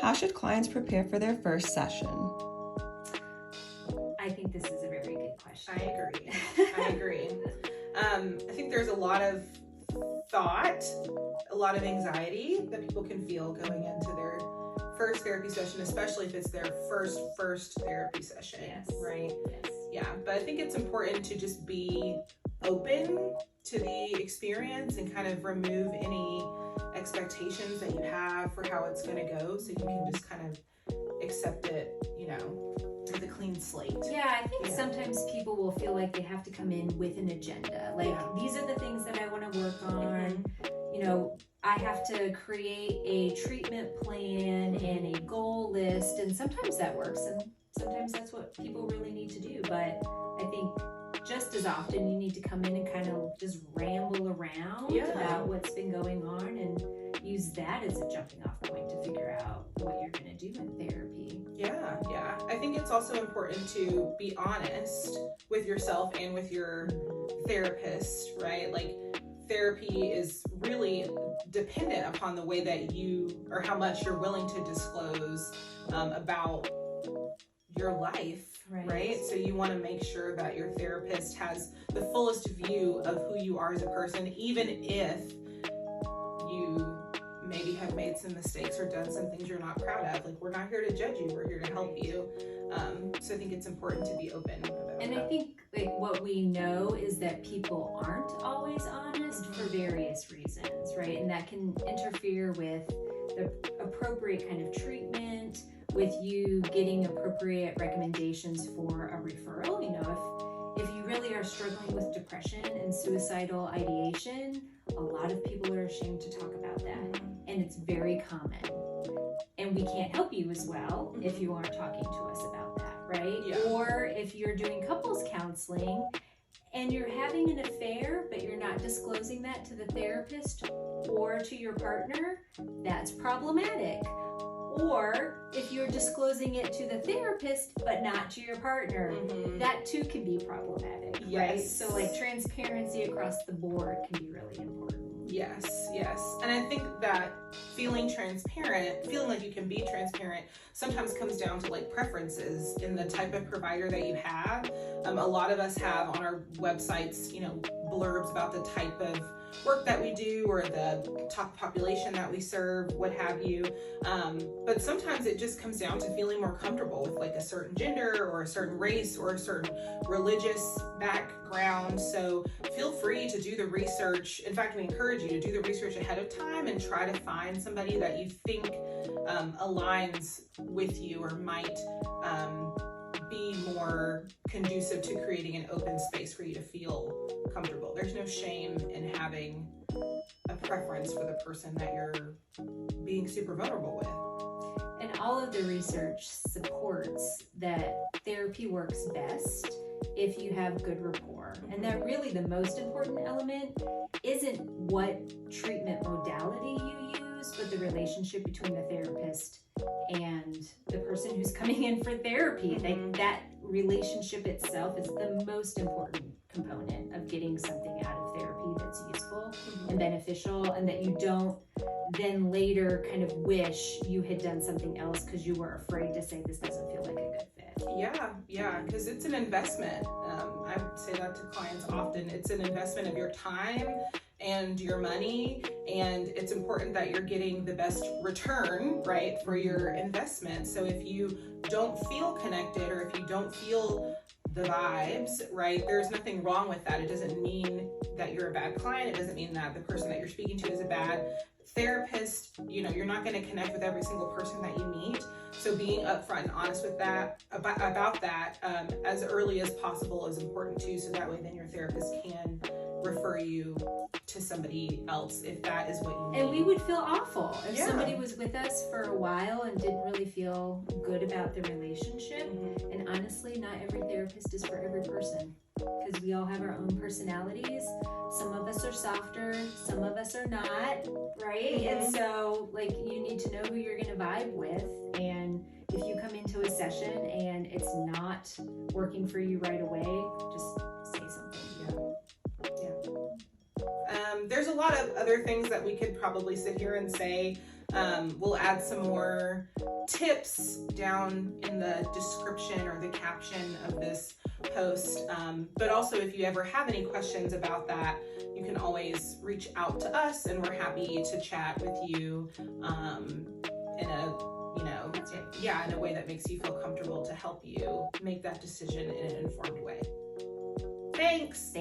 How should clients prepare for their first session? I think this is a very good question. I agree. I think there's a lot of thought, a lot of anxiety that people can feel going into their first therapy session, especially if it's their first therapy session. Yes. Right? Yes. Yeah, but I think it's important to just be open to the experience and kind of remove any expectations that you have for how it's going to go, so you can just kind of accept it, with a clean slate. Yeah, I think sometimes people will feel like they have to come in with an agenda. Like, these are the things that I want to work on. I have to create a treatment plan and a goal list, and sometimes that works, and sometimes that's what people really need to do. But I think just as often you need to come in and kind of just ramble around about what's been going on and use that as a jumping off point to figure out what you're going to do in therapy. Yeah. I think it's also important to be honest with yourself and with your therapist, right? Like, therapy is really dependent upon the way that you, or how much you're willing to disclose about your life, right? So you want to make sure that your therapist has the fullest view of who you are as a person, even if you maybe have made some mistakes or done some things you're not proud of. Like, we're not here to judge you, we're here to help you. So I think it's important to be open about And that. I think what we know is that people aren't always honest for various reasons, right? And that can interfere with the appropriate kind of treatment, with you getting appropriate recommendations for a referral. If you really are struggling with depression and suicidal ideation, a lot of people are ashamed to talk about that, and it's very common. And we can't help you as well if you aren't talking to us about that, right? Yeah. Or if you're doing couples counseling and you're having an affair, but you're not disclosing that to the therapist or to your partner, that's problematic. Or if you're disclosing it to the therapist but not to your partner, that too can be problematic, right? So transparency across the board can be really important. Yes. And I think that feeling like you can be transparent sometimes comes down to preferences in the type of provider that you have. A lot of us have on our websites, blurbs about the type of work that we do or the top population that we serve, what have you. But sometimes it just comes down to feeling more comfortable with a certain gender or a certain race or a certain religious background. So feel free to do the research. In fact, we encourage you to do the research ahead of time and try to find somebody that you think aligns with you or might be more conducive to creating an open space for you to feel comfortable. There's no shame in having a preference for the person that you're being super vulnerable with. And all of the research supports that therapy works best if you have good rapport. And that really the most important element isn't what treatment modality you use, but the relationship between the therapist and the person who's coming in for therapy. That relationship itself is the most important component of getting something out of therapy that's useful and beneficial, and that you don't then later kind of wish you had done something else because you were afraid to say this doesn't feel like a good fit. Yeah, because it's an investment. I say that to clients often. It's an investment of your time and your money, and it's important that you're getting the best return, right, for your investment. So if you don't feel connected or if you don't feel the vibes, right, there's nothing wrong with that. It doesn't mean that you're a bad client. It doesn't mean that the person that you're speaking to is a bad therapist. You're not going to connect with every single person that you meet. So being upfront and honest with that, about that, as early as possible is important too. So that way then your therapist can refer you to somebody else if that is what you need. And we would feel awful if somebody was with us for a while and didn't really feel good about the relationship. And honestly, not every therapist is for every person, because we all have our own personalities. Some of us are softer, some of us are not, right? And so you need to know who you're going to vibe with. And if you come into a session and it's not working for you right away, just say something. There's a lot of other things that we could probably sit here and say We'll add some more tips down in the description or the caption of this post. But also, if you ever have any questions about that, you can always reach out to us, and we're happy to chat with you in a way that makes you feel comfortable to help you make that decision in an informed way. Thanks.